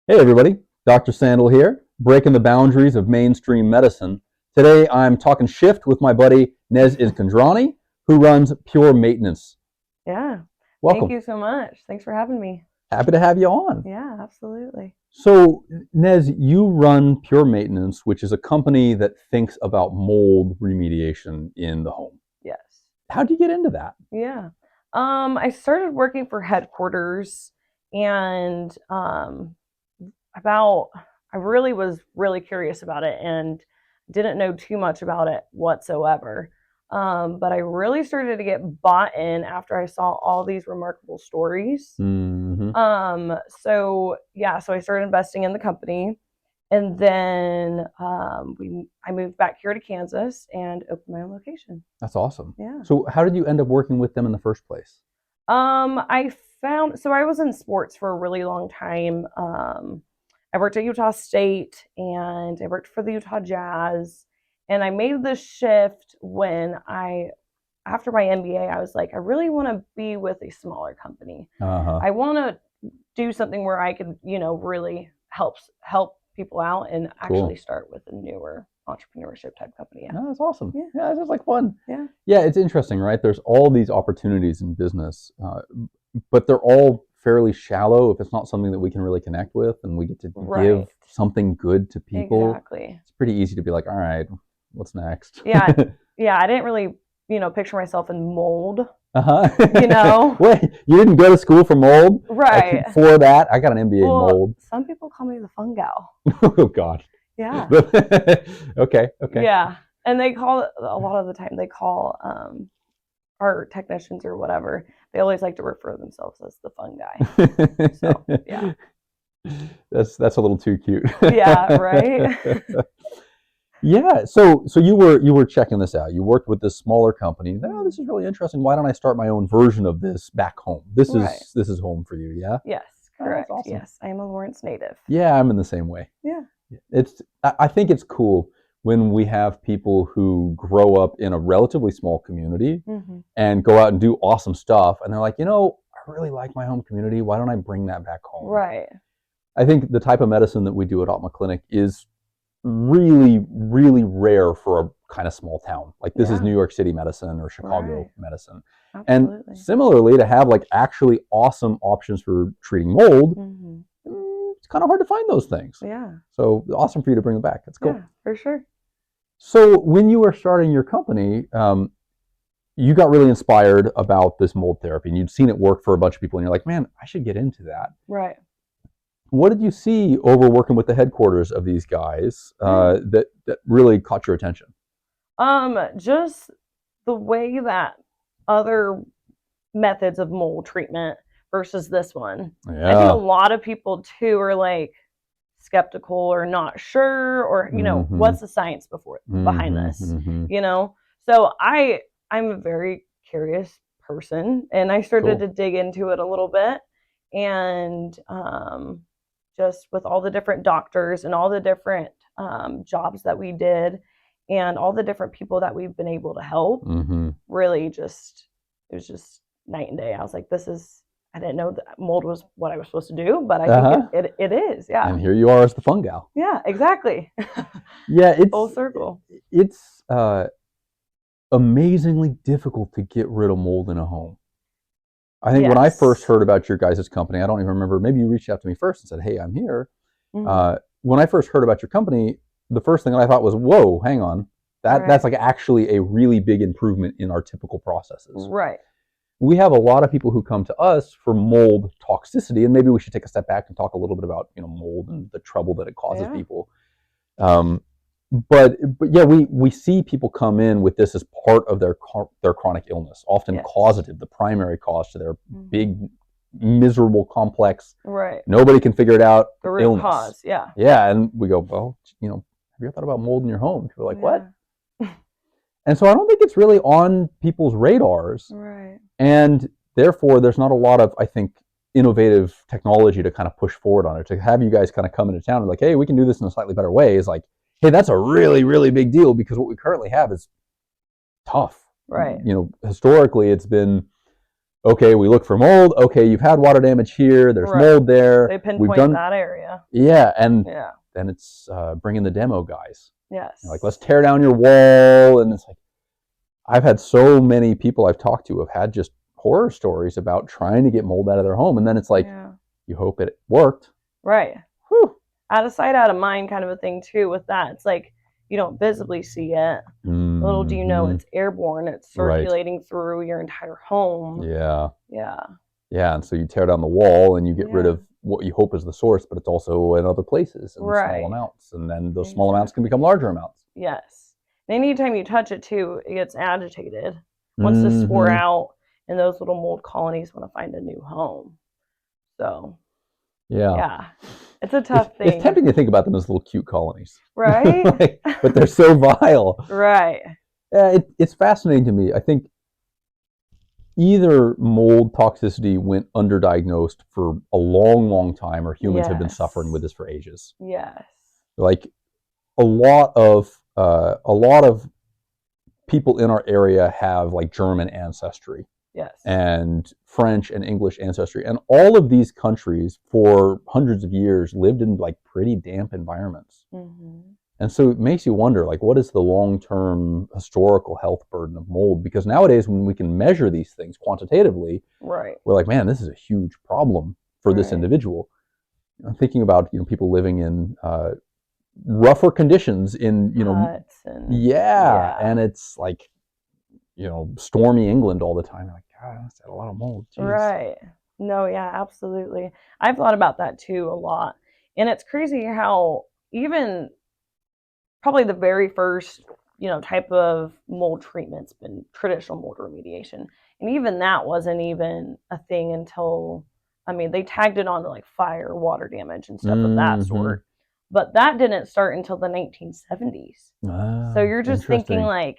Hey everybody, Dr. Sandal here, breaking the boundaries of mainstream medicine. Today I'm talking shift with my buddy Nez Iskandrani, who runs Pure Maintenance. Yeah. Thank Welcome. you so much. Thanks for having me. Happy to have you on. Yeah, absolutely. So, Nez, you run Pure Maintenance, which is a company that thinks about mold remediation in the home. Yes. How'd you get into that? Yeah. I started working for headquarters and about I really was really curious about it and didn't know too much about it whatsoever. But I really started to get bought in after I saw all these remarkable stories. Mm-hmm. So I started investing in the company, and then I moved back here to Kansas and opened my own location. That's awesome. Yeah. So, how did you end up working with them in the first place? I found so I was in sports for a really long time. I worked at Utah State and I worked for the Utah Jazz, and I made the shift when after my MBA, I was like, I really want to be with a smaller company. Uh-huh. I want to do something where I could, really help people out and actually start with a newer entrepreneurship type company. Yeah. No, that's awesome. Yeah. Yeah, it's just like fun. Yeah. Yeah, it's interesting, right? There's all these opportunities in business, but they're all fairly shallow if it's not something that we can really connect with and we get to give something good to people. Exactly. It's pretty easy to be like, all right, what's next? Yeah. Yeah. I didn't really, picture myself in mold. Uh-huh. Wait, you didn't go to school for mold? Right. For that, I got an MBA in mold. Some people call me the fun gal. Oh, God. Yeah. Okay. Yeah. And they call it, a lot of the time, they call our technicians or whatever, they always like to refer themselves as the fun guy. So, yeah. That's a little too cute. Yeah, right? Yeah, so you were checking this out. You worked with this smaller company. Oh, this is really interesting. Why don't I start my own version of this back home? This is home for you, yeah? Yes, correct. Oh, awesome. Yes, I am a Lawrence native. Yeah, I'm in the same way. Yeah. I think it's cool when we have people who grow up in a relatively small community and go out and do awesome stuff, and they're like, I really like my home community. Why don't I bring that back home? Right. I think the type of medicine that we do at Optima Clinic is really, really rare for a kind of small town. Like this is New York City medicine or Chicago medicine. Absolutely. And similarly, to have like actually awesome options for treating mold, it's kind of hard to find those things. Yeah. So awesome for you to bring it back. That's cool. Yeah, for sure. So when you were starting your company, you got really inspired about this mold therapy and you'd seen it work for a bunch of people and you're like, man, I should get into that. Right. What did you see over working with the headquarters of these guys that really caught your attention? Just the way that other methods of mold treatment versus this one. Yeah. I think a lot of people too are like skeptical or not sure, or what's the science behind this? So I'm a very curious person, and I started to dig into it a little bit, and just with all the different doctors and all the different jobs that we did and all the different people that we've been able to help, really it was just night and day. I was like, I didn't know that mold was what I was supposed to do, but I think it is, yeah. And here you are as the fun gal. Yeah, exactly. Yeah, it's full circle. It's amazingly difficult to get rid of mold in a home. I think when I first heard about your guys' company, I don't even remember, maybe you reached out to me first and said, hey, I'm here. When I first heard about your company, the first thing that I thought was, whoa, hang on. That's like actually a really big improvement in our typical processes. Right. We have a lot of people who come to us for mold toxicity, and maybe we should take a step back and talk a little bit about mold and the trouble that it causes people. But yeah, we see people come in with this as part of their chronic illness, often causative, the primary cause to their big, miserable, complex. Right. Nobody can figure it out. The root cause. Yeah. Yeah, and we go, well, have you ever thought about mold in your home? People are like, what? And so I don't think it's really on people's radars. Right. And therefore, there's not a lot of, I think, innovative technology to kind of push forward on it. To have you guys kind of come into town and like, hey, we can do this in a slightly better way is like, hey, that's a really, really big deal because what we currently have is tough. Right. Historically, it's been okay, we look for mold. Okay, you've had water damage here. There's mold there. They pinpoint that area. Yeah, and then it's bringing the demo guys. Yes. Like, let's tear down your wall. And it's like, I've had so many people I've talked to have had just horror stories about trying to get mold out of their home. And then it's like, you hope it worked. Right. Whew. Out of sight, out of mind kind of a thing too with that. It's like, you don't visibly see it. Little do you know it's airborne. It's circulating through your entire home. Yeah. Yeah. Yeah, and so you tear down the wall and you get rid of what you hope is the source, but it's also in other places in small amounts. And then those small amounts can become larger amounts. Yes. Anytime you touch it too, it gets agitated. Wants to spore out, and those little mold colonies want to find a new home. So, yeah. It's a tough thing. It's tempting to think about them as little cute colonies. Right? But they're so vile. Right. It's fascinating to me. I think either mold toxicity went underdiagnosed for a long, long time, or humans have been suffering with this for ages. Yes. Like a lot of people in our area have like German ancestry. Yes. And French and English ancestry. And all of these countries for hundreds of years lived in like pretty damp environments. And so it makes you wonder, like, what is the long-term historical health burden of mold? Because nowadays, when we can measure these things quantitatively, we're like, man, this is a huge problem for this individual. I'm thinking about, people living in rougher conditions in, huts and it's like, stormy England all the time. Like, God, that's a lot of mold. Jeez. Right. No, yeah, absolutely. I've thought about that too a lot. And it's crazy how even probably the very first, type of mold treatment's been traditional mold remediation. And even that wasn't even a thing until, they tagged it on to like fire, water damage and stuff of that sort. But that didn't start until the 1970s. So you're just thinking like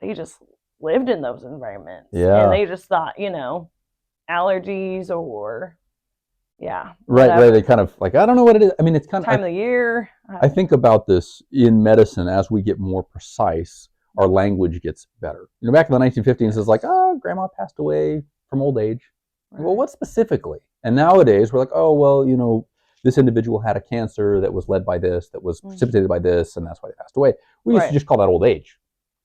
they just lived in those environments. Yeah. And they just thought, allergies or Right. They kind of like, I don't know what it is. It's kind of time of the year. I think about this in medicine. As we get more precise, our language gets better. Back in the 1950s, it's like, oh, grandma passed away from old age. Right. Well, what specifically? And nowadays, we're like, oh, well, this individual had a cancer that was led by this, that was precipitated by this, and that's why they passed away. We used to just call that old age.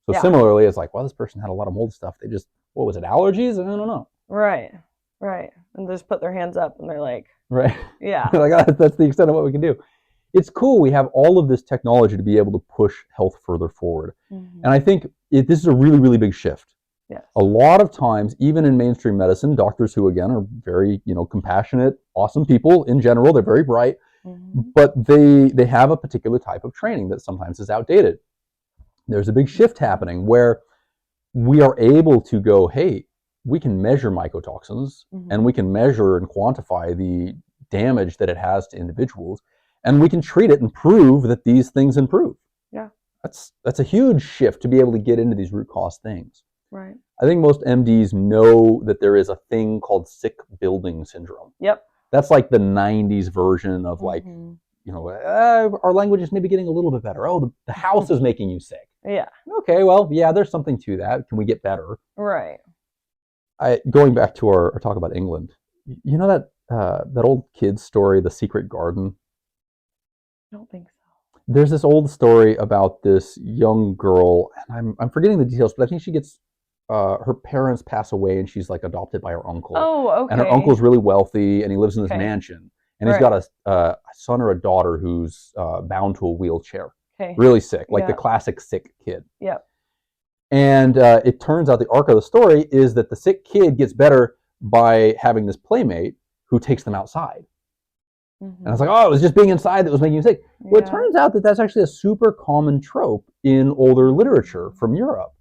So similarly, it's like, well, this person had a lot of mold stuff. They just, what was it, allergies? I don't know. Right. And they just put their hands up and they're like, yeah. Like, oh, that's the extent of what we can do. It's cool. We have all of this technology to be able to push health further forward. And I think this is a really, really big shift. Yes. A lot of times, even in mainstream medicine, doctors who, again, are very, compassionate, awesome people in general, they're very bright, but they have a particular type of training that sometimes is outdated. There's a big shift happening where we are able to go, hey, we can measure mycotoxins and we can measure and quantify the damage that it has to individuals, and we can treat it and prove that these things improve. Yeah. That's a huge shift to be able to get into these root cause things. Right. I think most MDs know that there is a thing called sick building syndrome. Yep. That's like the 90s version of like, our language is maybe getting a little bit better. Oh, the house is making you sick. Yeah. Okay, well, yeah, there's something to that. Can we get better? Right. Going back to our talk about England, that old kid's story, The Secret Garden? I don't think so. There's this old story about this young girl, and I'm forgetting the details, but I think she gets her parents pass away, and she's like adopted by her uncle. Oh, okay. And her uncle's really wealthy, and he lives in this mansion, and he's got a son or a daughter who's bound to a wheelchair, really sick, like the classic sick kid. Yep. And it turns out the arc of the story is that the sick kid gets better by having this playmate who takes them outside. And I was like, oh, it was just being inside that was making you sick. Yeah. Well, it turns out that that's actually a super common trope in older literature from Europe.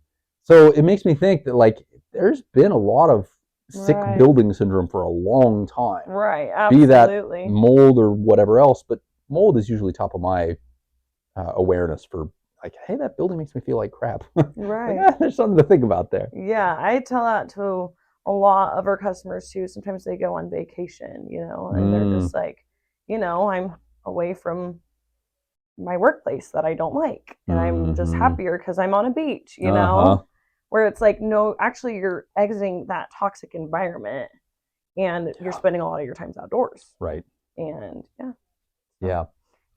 So it makes me think that, like, there's been a lot of sick building syndrome for a long time. Right, absolutely. Be that mold or whatever else, but mold is usually top of my awareness for, like, hey, that building makes me feel like crap. Right. Like, there's something to think about there. Yeah, I tell that to a lot of our customers too. Sometimes they go on vacation, and they're just like, I'm away from my workplace that I don't like, and I'm just happier because I'm on a beach, know. where it's like, no, actually you're exiting that toxic environment and you're spending a lot of your time outdoors. Right. And Yeah.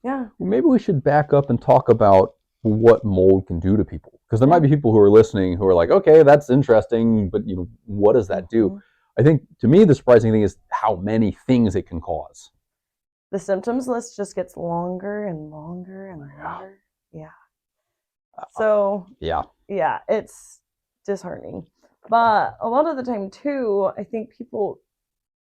Well, maybe we should back up and talk about what mold can do to people, because there might be people who are listening who are like, okay, that's interesting, but what does that do? I think, to me, the surprising thing is how many things it can cause. The symptoms list just gets longer and longer and longer. Yeah. So yeah, it's disheartening. But a lot of the time too, I think people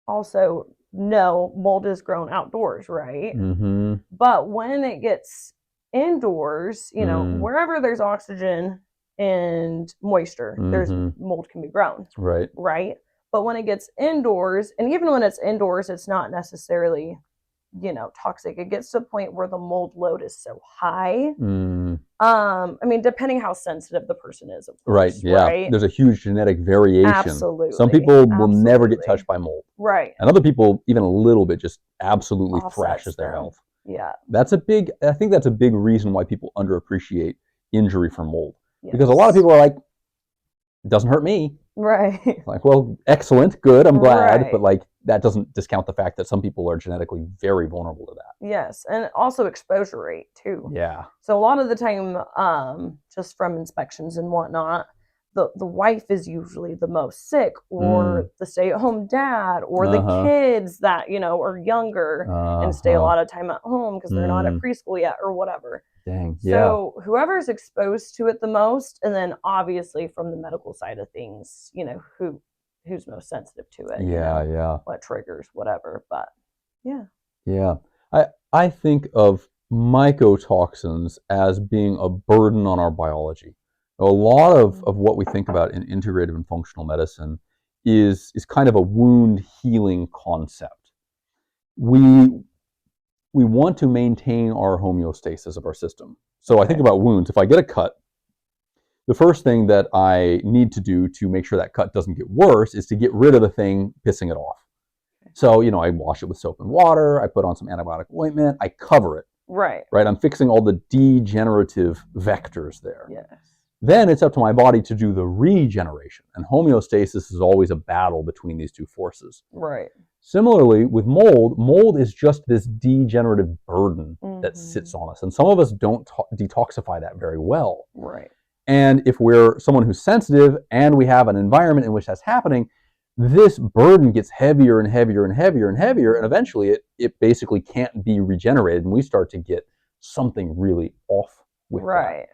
also know mold is grown outdoors, right? Mm-hmm. But when it gets indoors, wherever there's oxygen and moisture, there's mold can be grown. Right. Right. But when it gets indoors, and even when it's indoors, it's not necessarily, toxic. It gets to a point where the mold load is so high. I mean, depending how sensitive the person is, of course. Right. Yeah. Right? There's a huge genetic variation. Absolutely. Some people will never get touched by mold. Right. And other people, even a little bit, just absolutely thrashes their health. Yeah. I think that's a big reason why people underappreciate injury from mold. Yes. Because a lot of people are like, it doesn't hurt me. Right. Like, well, excellent, good, I'm glad. Right. But like, that doesn't discount the fact that some people are genetically very vulnerable to that. Yes. And also exposure rate too. Yeah. So a lot of the time, just from inspections and whatnot, the wife is usually the most sick, or the stay-at-home dad, or the kids that, are younger and stay a lot of time at home because they're not at preschool yet or whatever. Dang, so whoever's exposed to it the most, and then obviously from the medical side of things, who's most sensitive to it. Yeah. What triggers, whatever. But yeah. Yeah. I think of mycotoxins as being a burden on our biology. A lot of what we think about in integrative and functional medicine is kind of a wound healing concept. We want to maintain our homeostasis of our system. So I think about wounds. If I get a cut, the first thing that I need to do to make sure that cut doesn't get worse is to get rid of the thing pissing it off. So, I wash it with soap and water, I put on some antibiotic ointment, I cover it. Right. I'm fixing all the degenerative vectors there. Yes. Then it's up to my body to do the regeneration. And homeostasis is always a battle between these two forces. Right. Similarly, with mold is just this degenerative burden that sits on us. And some of us don't detoxify that very well. Right. And if we're someone who's sensitive and we have an environment in which that's happening, this burden gets heavier and heavier and heavier and heavier, and eventually it basically can't be regenerated, and we start to get something really off with that.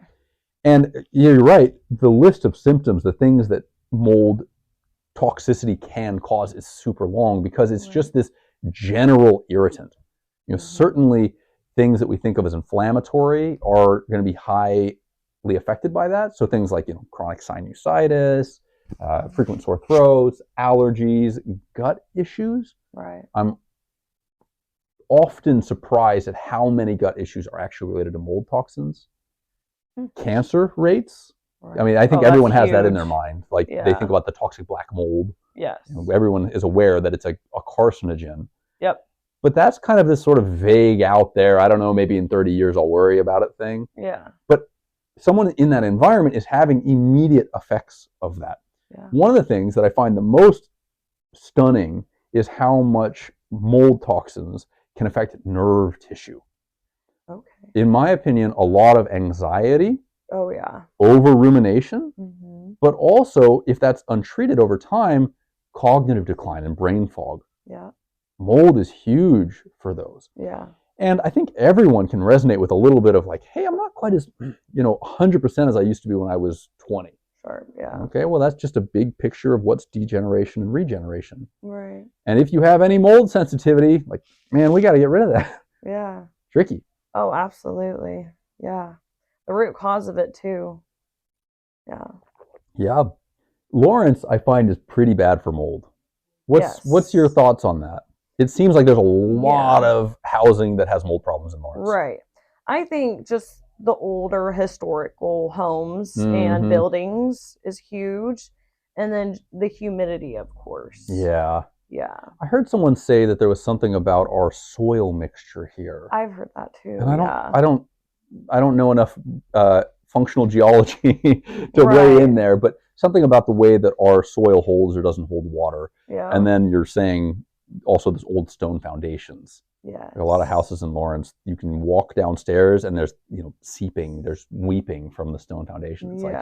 And you're right, the list of symptoms, the things that mold toxicity can cause is super long, because it's just this general irritant. Certainly things that we think of as inflammatory are going to be highly affected by that. So things like chronic sinusitis, frequent sore throats, allergies, gut issues. Right. I'm often surprised at how many gut issues are actually related to mold toxins. Cancer rates. Right. I mean, I think everyone has that in their mind. Like they think about the toxic black mold. Yes. Everyone is aware that it's a carcinogen. Yep. But that's kind of this sort of vague out there, I don't know, maybe in 30 years I'll worry about it thing. Yeah. But someone in that environment is having immediate effects of that. Yeah. One of the things that I find the most stunning is how much mold toxins can affect nerve tissue. Okay. In my opinion, a lot of anxiety. Oh, yeah. Over rumination. But also, if that's untreated over time, cognitive decline and brain fog. Yeah. Mold is huge for those. Yeah. And I think everyone can resonate with a little bit of like, hey, I'm not quite as, 100% as I used to be when I was 20. Sure, yeah. Okay, well, that's just a big picture of what's degeneration and regeneration. Right. And if you have any mold sensitivity, like, man, we got to get rid of that. Yeah. Tricky. Oh, absolutely. Yeah. The root cause of it too. Yeah. Yeah. Lawrence, I find, is pretty bad for mold. What's your thoughts on that? It seems like there's a lot of housing that has mold problems in Lawrence. Right. I think just the older historical homes and buildings is huge. And then the humidity, of course. Yeah. Yeah. I heard someone say that there was something about our soil mixture here. I've heard that too. And I don't know enough functional geology to weigh in there, but something about the way that our soil holds or doesn't hold water. Yeah. And then you're saying also there's old stone foundations. Yeah. A lot of houses in Lawrence, you can walk downstairs and there's, seeping, there's weeping from the stone foundation. It's like,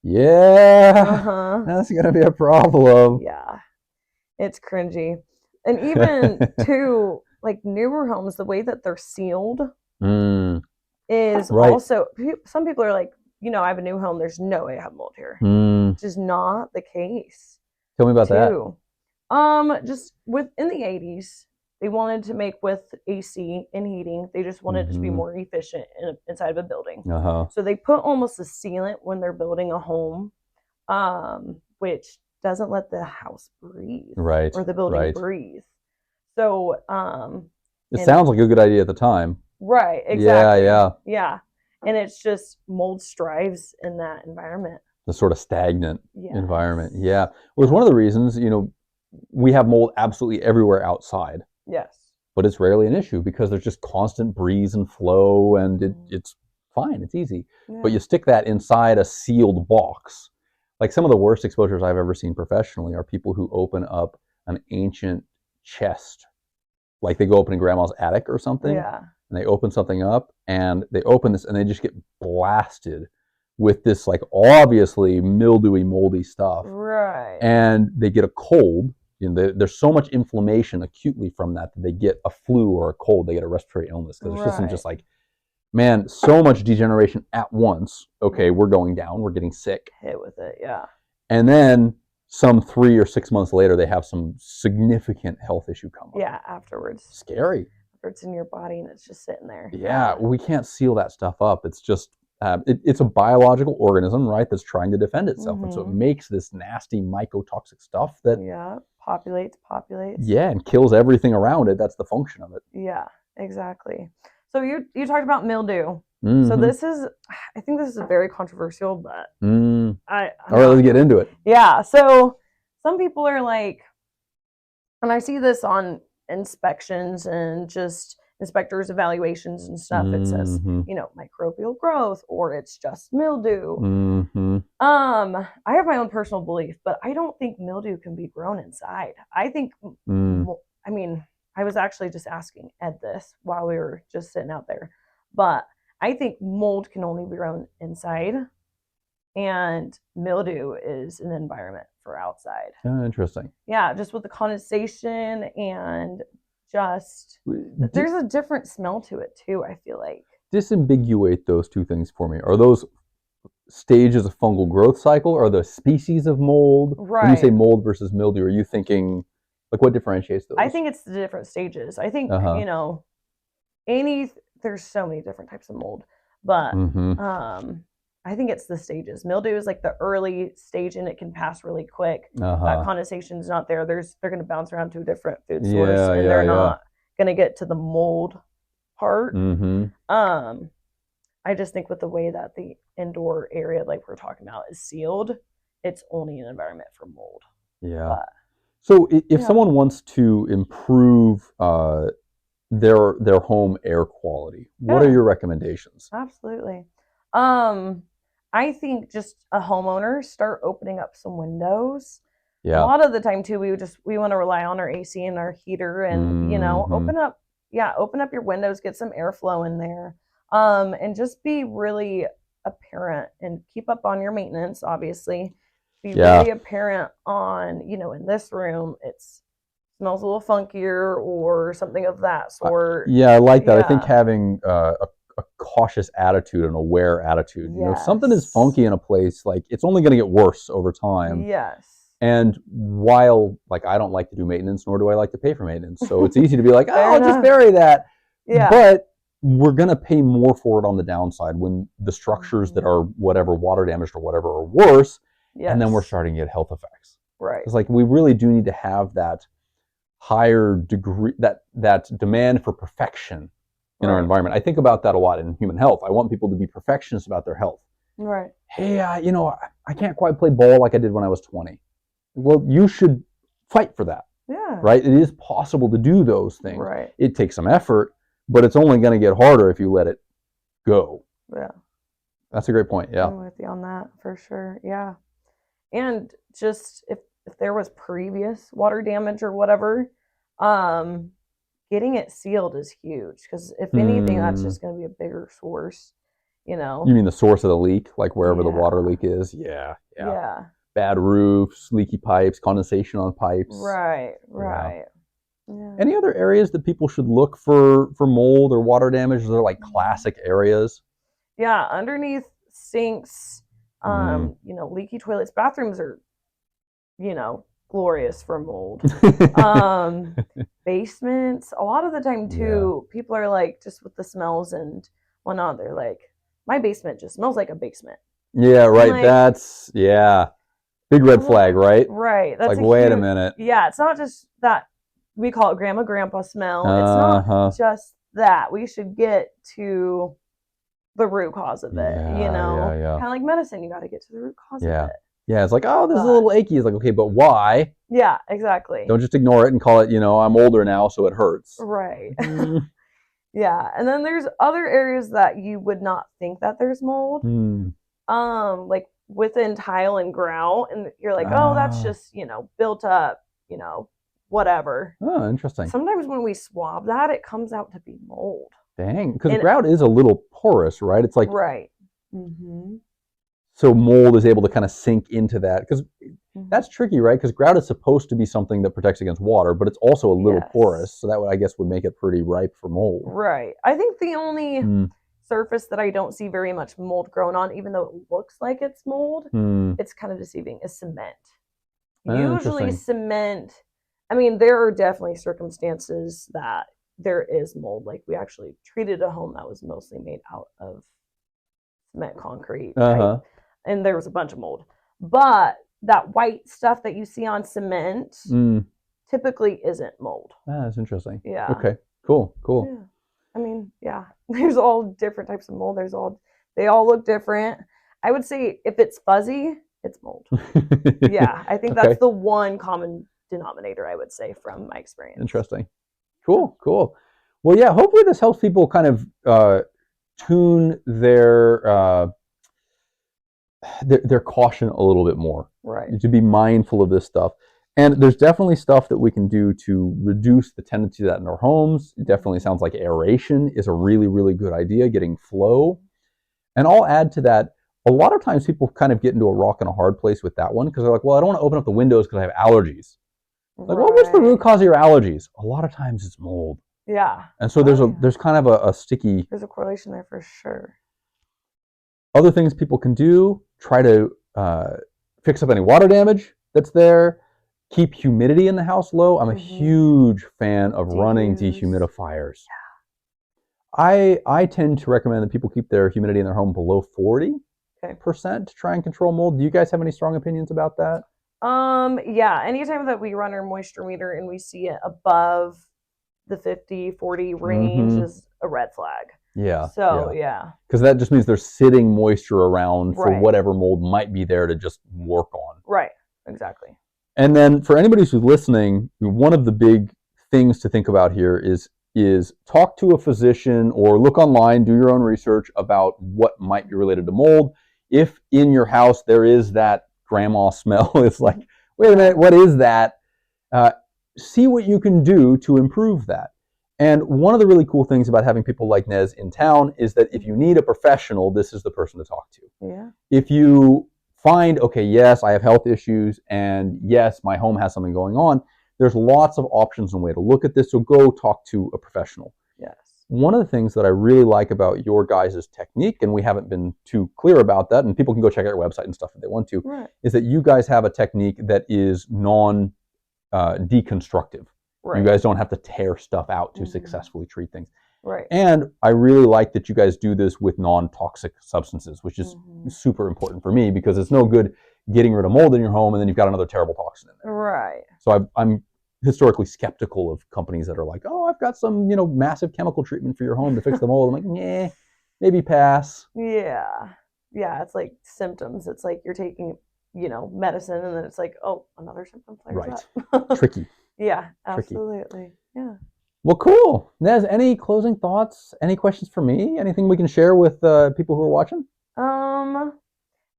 that's going to be a problem. Yeah. It's cringy. And even too, like newer homes, the way that they're sealed is also, some people are like, I have a new home, there's no way I have mold here. Which is not the case. Tell me about that. Just in the 80s, they wanted to make with AC and heating. They just wanted it to be more efficient inside of a building. So they put almost a sealant when they're building a home, which doesn't let the house breathe, or the building breathe. So it sounds like a good idea at the time. Right, exactly. Yeah. And it's just mold strives in that environment. The sort of stagnant environment. Yeah. Well, it's one of the reasons, we have mold absolutely everywhere outside. Yes. But it's rarely an issue because there's just constant breeze and flow, and it's fine. It's easy. Yeah. But you stick that inside a sealed box. Like some of the worst exposures I've ever seen professionally are people who open up an ancient chest. Like they go open in grandma's attic or something. Yeah. And they open something up and they open this and they just get blasted with this like obviously mildewy, moldy stuff. Right. And they get a cold. There's so much inflammation acutely from that they get a flu or a cold. They get a respiratory illness because their system's just like, man, so much degeneration at once. Okay, we're going down. We're getting sick. Hit with it, yeah. And then some 3 or 6 months later, they have some significant health issue come up. Yeah, afterwards. Scary. It's in your body and it's just sitting there. Yeah, we can't seal that stuff up. It's just, it's a biological organism, right, that's trying to defend itself. And so it makes this nasty mycotoxic stuff that... Yeah, populates. Yeah, and kills everything around it. That's the function of it. Yeah, exactly. So you talked about mildew. So this is, I think this is very controversial, but all right, let's get into it. Yeah, so some people are like, and I see this on inspections and just inspectors' evaluations and stuff. It says, microbial growth, or it's just mildew. I have my own personal belief, but I don't think mildew can be grown inside. I think, I was actually just asking Ed this while we were just sitting out there, but I think mold can only be grown inside, and mildew is an environment for outside. Interesting. Yeah, just with the condensation and just there's a different smell to it too, I feel like. Disambiguate those two things for me. Are those stages of fungal growth cycle, or the species of mold? Right. When you say mold versus mildew, are you thinking, like, what differentiates those? I think it's the different stages. I think, there's so many different types of mold, but I think it's the stages. Mildew is like the early stage and it can pass really quick. That condensation is not there. They're going to bounce around to a different food source, and they're not going to get to the mold part. I just think with the way that the indoor area, like we're talking about, is sealed, it's only an environment for mold. Yeah. But, so if someone wants to improve their home air quality, what are your recommendations? Absolutely. I think just a homeowner, start opening up some windows. Yeah. A lot of the time too, we want to rely on our AC and our heater, and open up your windows, get some airflow in there, and just be really apparent and keep up on your maintenance. Obviously, be really apparent on in this room it's smells a little funkier or something of that sort. I like that. I think having a cautious attitude, an aware attitude. If something is funky in a place, like, it's only going to get worse over time. Yes. And while, like, I don't like to do maintenance, nor do I like to pay for maintenance, so it's easy to be like, I'll just bury that. Yeah. But we're going to pay more for it on the downside when the structures that are whatever water damaged or whatever are worse, and then we're starting to get health effects. Right. It's like we really do need to have that higher degree, that demand for perfection in our environment. I think about that a lot in human health. I want people to be perfectionists about their health. Right. Hey, I can't quite play ball like I did when I was 20. Well, you should fight for that. Yeah. Right? It is possible to do those things. Right. It takes some effort, but it's only going to get harder if you let it go. Yeah. That's a great point. Yeah. I'm with you on that for sure. Yeah. And just if there was previous water damage or whatever, getting it sealed is huge, because if anything, that's just going to be a bigger source, you know. You mean the source of the leak, like wherever the water leak is? Yeah. Bad roofs, leaky pipes, condensation on pipes. Right. Yeah. Any other areas that people should look for mold or water damage? Are there like classic areas? Yeah, underneath sinks, leaky toilets. Bathrooms are, glorious for mold. Basements, a lot of the time too, people are like, just with the smells and whatnot, they're like, my basement just smells like a basement. Yeah, right. Like, that's big red flag, right? Right. That's like, wait a minute. Yeah, it's not just that we call it grandma grandpa smell. It's not just that. We should get to the root cause of it, kind of like medicine, you got to get to the root cause of it. It's like, oh, this is a little achy. It's like, okay, but why? Yeah, exactly. Don't just ignore it and call it, I'm older now, so it hurts. Right. Yeah, and then there's other areas that you would not think that there's mold, like within tile and grout, and you're like, oh, that's just built up, whatever. Oh, interesting. Sometimes when we swab that, it comes out to be mold. Dang, because grout is a little porous, right? It's like right. Mm-hmm. So mold is able to kind of sink into that, because that's tricky, right? Because grout is supposed to be something that protects against water, but it's also a little porous, so that I guess would make it pretty ripe for mold. Right. I think the only surface that I don't see very much mold grown on, even though it looks like it's mold, it's kind of deceiving, is cement. Usually cement, I mean, there are definitely circumstances that there is mold. Like, we actually treated a home that was mostly made out of cement concrete, and there was a bunch of mold. But that white stuff that you see on cement typically isn't mold. That's interesting. Yeah. Okay. Cool. Yeah. I mean, there's all different types of mold. They all look different. I would say if it's fuzzy, it's mold. Yeah, I think that's the one common denominator, I would say, from my experience. Interesting. Cool. Well, yeah, hopefully this helps people kind of tune their caution a little bit more. Right. To be mindful of this stuff. And there's definitely stuff that we can do to reduce the tendency of that in our homes. It definitely sounds like aeration is a really, really good idea, getting flow. And I'll add to that, a lot of times people kind of get into a rock and a hard place with that one, because they're like, well, I don't want to open up the windows because I have allergies. Like, well, what's the root cause of your allergies? A lot of times it's mold. Yeah. And so there's kind of a sticky... There's a correlation there for sure. Other things people can do, try to fix up any water damage that's there. Keep humidity in the house low. I'm a huge fan of running dehumidifiers. Yeah. I tend to recommend that people keep their humidity in their home below 40% to try and control mold. Do you guys have any strong opinions about that? Yeah, anytime that we run our moisture meter and we see it above the 50-40 range is a red flag. Yeah. So, because that just means there's sitting moisture around for whatever mold might be there to just work on. Right. Exactly. And then for anybody who's listening, one of the big things to think about here is talk to a physician or look online, do your own research about what might be related to mold. If in your house there is that grandma smell, it's like, wait a minute, what is that? See what you can do to improve that. And one of the really cool things about having people like Nez in town is that if you need a professional, this is the person to talk to. Yeah. If you find, okay, yes, I have health issues, and yes, my home has something going on, there's lots of options and way to look at this, so go talk to a professional. Yes. One of the things that I really like about your guys' technique, and we haven't been too clear about that, and people can go check out your website and stuff if they want to, is that you guys have a technique that is non-deconstructive. Right. You guys don't have to tear stuff out to successfully treat things. Right. And I really like that you guys do this with non-toxic substances, which is super important for me, because it's no good getting rid of mold in your home and then you've got another terrible toxin in there. Right. So I'm historically skeptical of companies that are like, oh, I've got some, massive chemical treatment for your home to fix the mold. I'm like, nah, maybe pass. Yeah. Yeah, it's like symptoms. It's like you're taking, medicine, and then it's like, oh, another symptom flares up. Tricky. Yeah, absolutely. Yeah. Well, cool. Nez, any closing thoughts? Any questions for me? Anything we can share with people who are watching?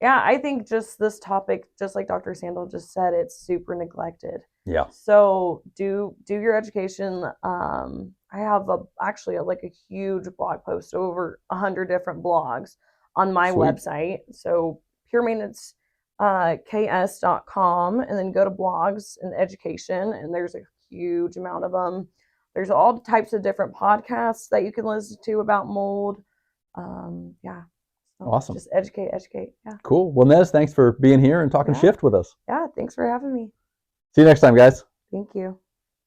Yeah, I think just this topic, just like Dr. Sandal just said, it's super neglected. Yeah. So do your education. I have actually like a huge blog post, over 100 different blogs on my website. So puremaintenance.ks.com, and then go to blogs and education, and there's a huge amount of them. There's all types of different podcasts that you can listen to about mold. Yeah. So awesome. Just educate. Yeah. Cool. Well, Nez, thanks for being here and talking shift with us. Yeah. Thanks for having me. See you next time, guys. Thank you.